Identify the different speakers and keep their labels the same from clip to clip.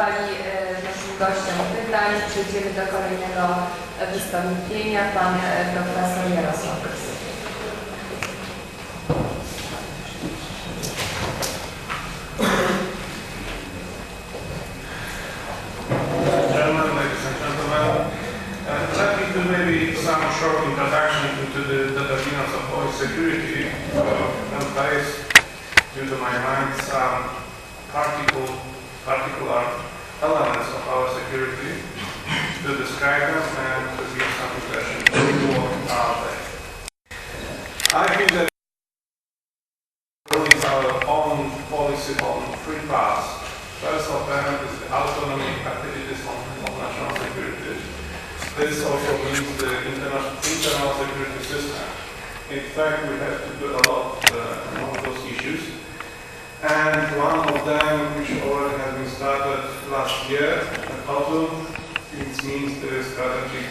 Speaker 1: wysłuchali naszym gościom pytań. Przejdziemy do kolejnego wystąpienia. Pan profesor Jarosław Gryz.
Speaker 2: Let me do maybe some short introduction into the determinants of police security, and place due to my mind some particular elements of our security to describe them and to give some impression of what are they. I think that is our own policy on three parts. First of them is the autonomy activities of national security. This also means the internal security system. In fact, we have to do a lot on those issues. And one of them, which already has been started last year, autumn, it means the strategic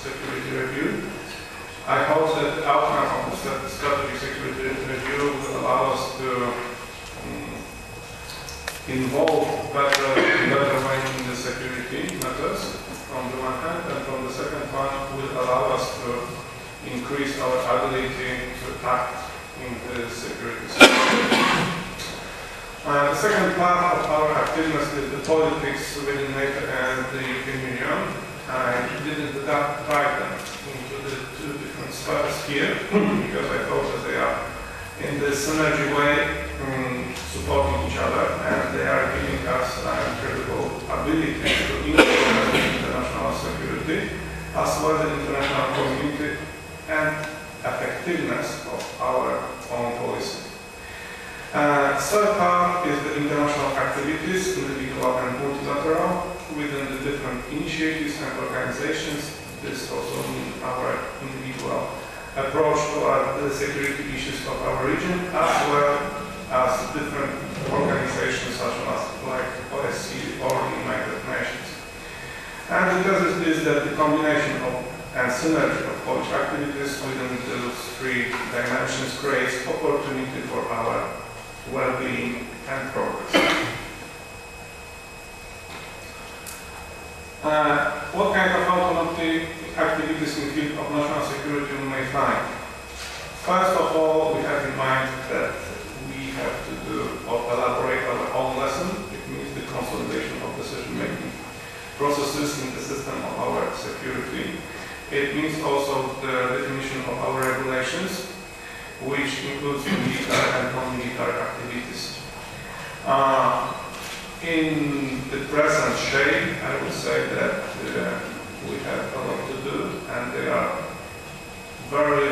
Speaker 2: security review. I hope that the outcome of the strategic security review will allow us to involve better way in the security matters from the one hand, and from the second one will allow us to increase our ability to act in the security system. The second part of our activeness is the politics within NATO and the European Union. I didn't divide them into the two different spheres here because I thought that they are in the synergy way supporting each other, and they are giving us incredible ability to influence international security as well as the international community and effectiveness of our own policy. Third part is the international activities, individual and multilateral, within the different initiatives and organizations. This also means our individual approach toward the security issues of our region, as well as different organizations such as like OSCE or United Nations. And the thesis is that the combination of and synergy of Polish activities within those three dimensions creates opportunity for our well-being and progress. What kind of autonomy activities in the field of national security we may find? First of all, we have in mind that we have to do or elaborate our own lesson. It means the consolidation of decision-making processes in the system of our security. It means also the definition of our regulations, which includes military and non-military activities. In the present shape, I would say that we have a lot to do, and there are very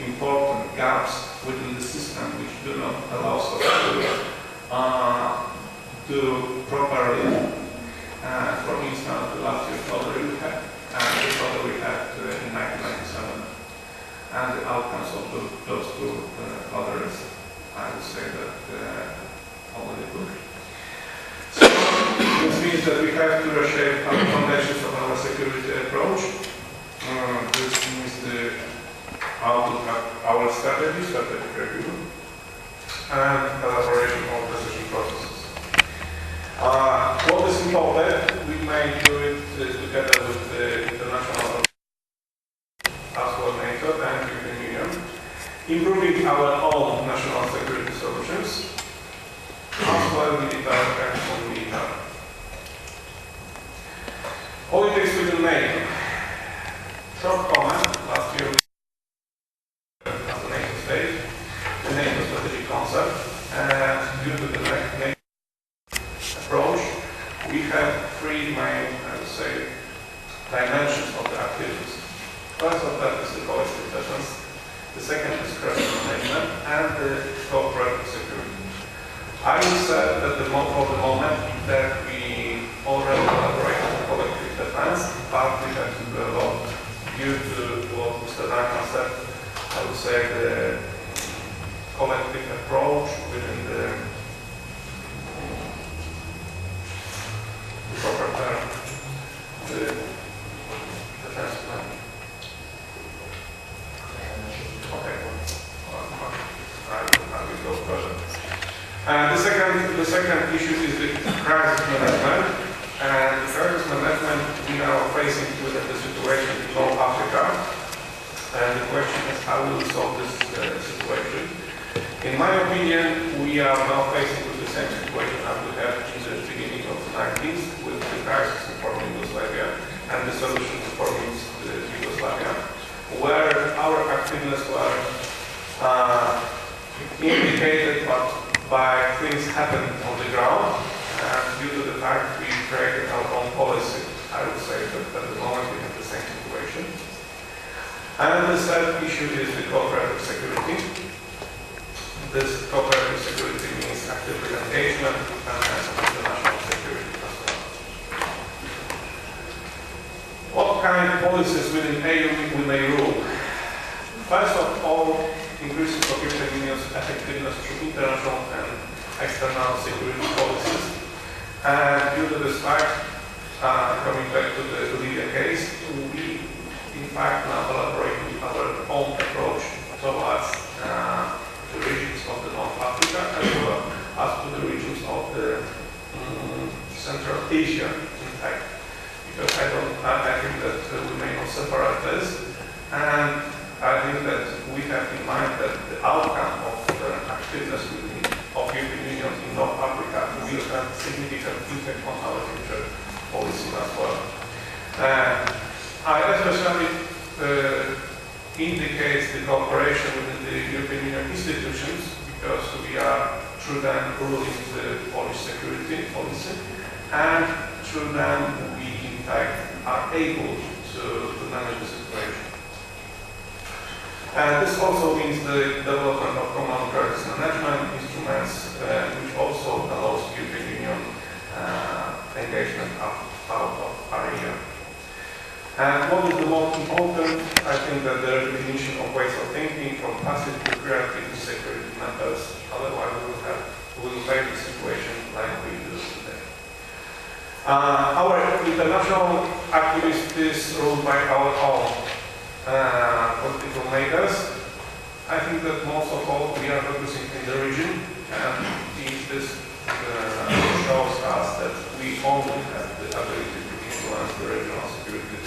Speaker 2: important gaps within the system which do not allow us to do properly. For instance, the last year's lottery we had, and the lottery we had in 1997, and the outcomes of those two lotteries, I would say that already good. So this means that we have to reshape our foundations of our security approach. This means how to have our strategic review, and elaboration of decision processes. What is important, we may do it together with the international as well NATO and European Union, improving our own national security solutions, as well military and non-military. Politics within NATO. Short comment, last year as a NATO state, the NATO strategic concept, and due to the NATO approach, we have three main, I would say, dimensions of the activities. First of that is the collective defense, the second is crisis management, and the corporate security. I would say that for the moment that we already collaborate on collective defense, but we have to do a lot due to what Mr. Duncan said. I would say the collective approach within the proper term, the defense plan. Okay, I will go further. The second the second issue is the crisis management. And the crisis management, we are facing with the situation in North Africa. And the question is how we will solve this situation. In my opinion, we are now facing with the same situation as we had in the beginning of the 90s with the crisis in former Yugoslavia and the solution to former Yugoslavia, where our activities were indicated by things happening on the ground, and due to the fact we created our own policy, I would say that at the moment we have the same situation. And the third issue is the cooperative security. This cooperative security means active engagement and international security as well. What kind of policies within EU we may rule? First of all, increasing European Union's effectiveness through international and external security policies. And due to this fact, coming back to the Libya case, we in fact now elaborate with our own approach towards the regions of the North Africa as well as to the regions of the Central Asia, in fact. Because I think that we may not separate this, and I think that we have in mind that the outcome of the activities of European Union in North Africa will have significant impact on our future policy as well. I especially indicates the cooperation within the European Union institutions, because we are through them ruling the Polish security policy, and through them we in fact are able to manage the situation. And this also means the development of common crisis management instruments, which also allows European Union engagement out of area. And what is the most important? I think that the definition of ways of thinking from passive to creative to security matters. Otherwise, we will face the situation like we do today. Our international activity is ruled by our own political makers. I think that most of all we are focusing in the region, and this shows us that we only have the ability to influence the regional security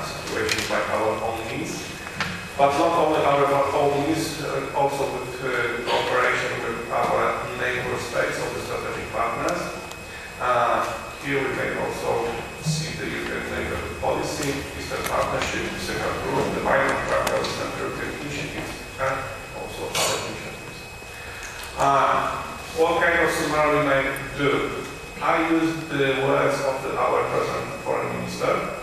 Speaker 2: situation by our own means. But not only our own means, also with cooperation with our neighbor states or the strategic partners. Here we may also see the European neighborhood policy, Eastern Partnership, Second Group, the Violent Trackers, and European initiatives, and also other initiatives. What kind of summary we may do? I used the words of our present foreign minister.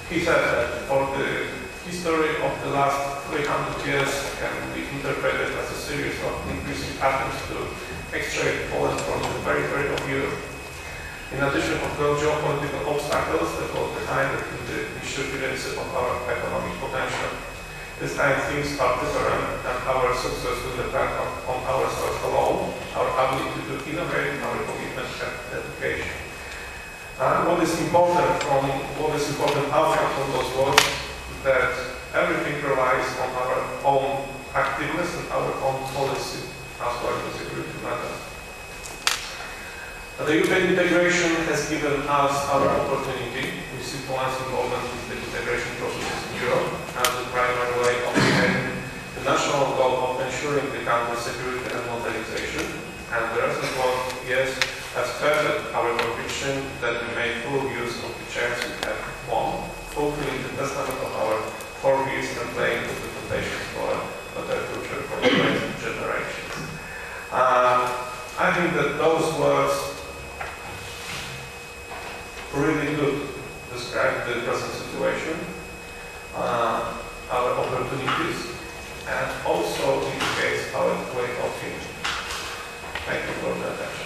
Speaker 2: He said that for the history of the last 300 years can be interpreted as a series of increasing attempts to extract Poland from the periphery of Europe. In addition of those geopolitical obstacles that were behind the insufficiency of our economic potential. This time things are different, and our success will depend on ourselves alone, our ability to innovate, our commitment and dedication. What is important outcome from those words that everything relies on our own activeness and our own policy as well as security matters. The European integration has given us our opportunity. We see Poland's involvement in the integration processes in Europe as the primary way of attaining the national goal of ensuring the country's security and modernization. And the recent years have strengthened our conviction that we make full use of the chance we have won, fulfilling the testament of our forebears and laying the foundations for a better future for the next generations. I think that those words really good describe the present situation, our opportunities, and also indicates our way of thinking. Thank you for the attention.